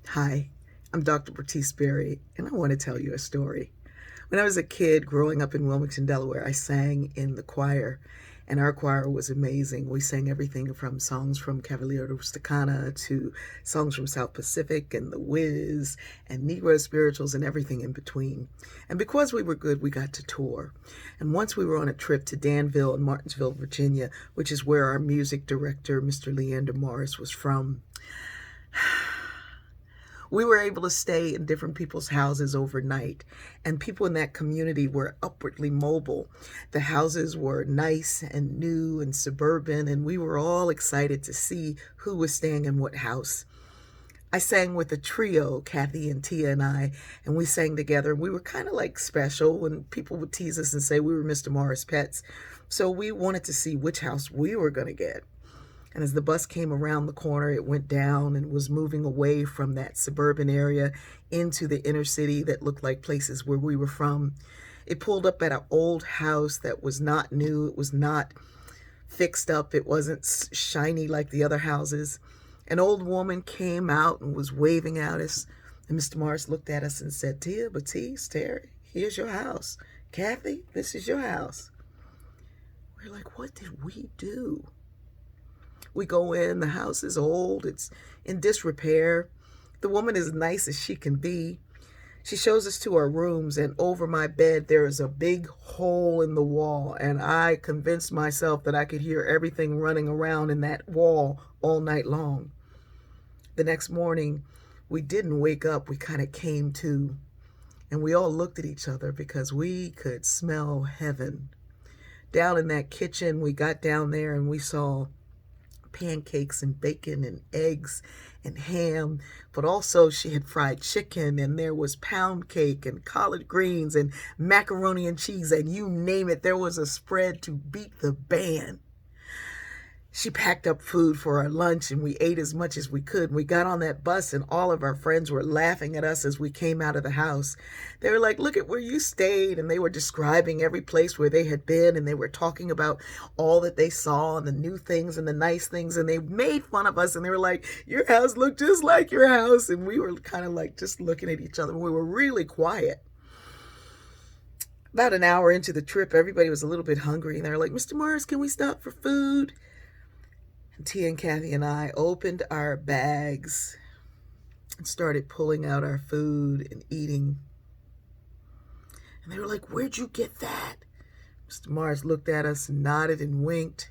Hi, I'm Dr. Bertice Berry, and I want to tell you a story. When I was a kid growing up in Wilmington, Delaware, I sang in the choir, and our choir was amazing. We sang everything from songs from Cavalier Rusticana to songs from South Pacific and The Wiz and Negro spirituals and everything in between. And because we were good, we got to tour. And once we were on a trip to Danville and Martinsville, Virginia, which is where our music director, Mr. Leander Morris, was from. We were able to stay in different people's houses overnight, and people in that community were upwardly mobile. The houses were nice and new and suburban, and we were all excited to see who was staying in what house. I sang with a trio, Kathy and Tia and I, and we sang together. We were kind of like special, and people would tease us and say we were Mr. Morris pets. So we wanted to see which house we were going to get. And as the bus came around the corner, it went down and was moving away from that suburban area into the inner city that looked like places where we were from. It pulled up at an old house that was not new. It was not fixed up. It wasn't shiny like the other houses. An old woman came out and was waving at us. And Mr. Morris looked at us and said, "Tia, Batiste, Terry, here's your house. Kathy, this is your house." We're like, what did we do? We go in, the house is old, it's in disrepair. The woman is nice as she can be. She shows us to our rooms, and over my bed there is a big hole in the wall, and I convinced myself that I could hear everything running around in that wall all night long. The next morning, we didn't wake up, we kind of came to, and we all looked at each other because we could smell heaven. Down in that kitchen, we got down there and we saw pancakes and bacon and eggs and ham, but also she had fried chicken, and there was pound cake and collard greens and macaroni and cheese, and you name it, there was a spread to beat the band. She packed up food for our lunch, and we ate as much as we could. We got on that bus, and all of our friends were laughing at us as we came out of the house. They were like, "Look at where you stayed," and they were describing every place where they had been, and they were talking about all that they saw and the new things and the nice things, and they made fun of us, and they were like, "Your house looked just like your house," and we were kind of like just looking at each other. We were really quiet. About an hour into the trip, everybody was a little bit hungry, and they were like, "Mr. Morris, can we stop for food?" And Tia and Kathy and I opened our bags and started pulling out our food and eating. And they were like, "Where'd you get that?" Mr. Morris looked at us and nodded and winked.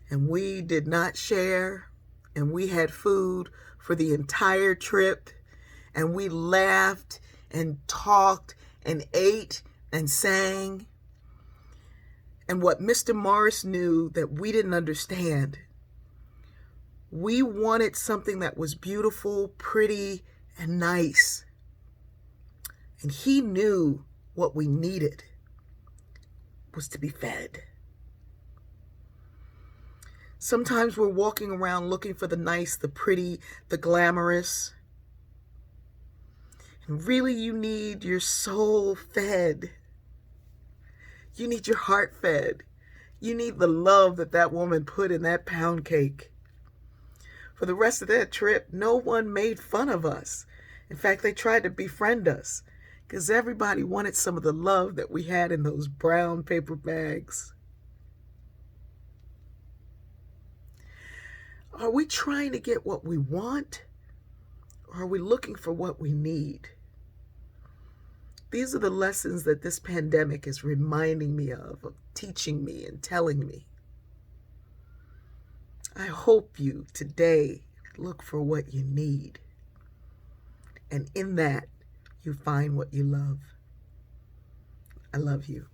And we did not share. And we had food for the entire trip. And we laughed and talked and ate and sang. And what Mr. Morris knew that we didn't understand, we wanted something that was beautiful, pretty, and nice. And he knew what we needed was to be fed. Sometimes we're walking around looking for the nice, the pretty, the glamorous. And really, you need your soul fed. You need your heart fed. You need the love that that woman put in that pound cake. For the rest of that trip, no one made fun of us. In fact, they tried to befriend us because everybody wanted some of the love that we had in those brown paper bags. Are we trying to get what we want, or are we looking for what we need? These are the lessons that this pandemic is reminding me of teaching me and telling me. I hope you today look for what you need, and in that, you find what you love. I love you.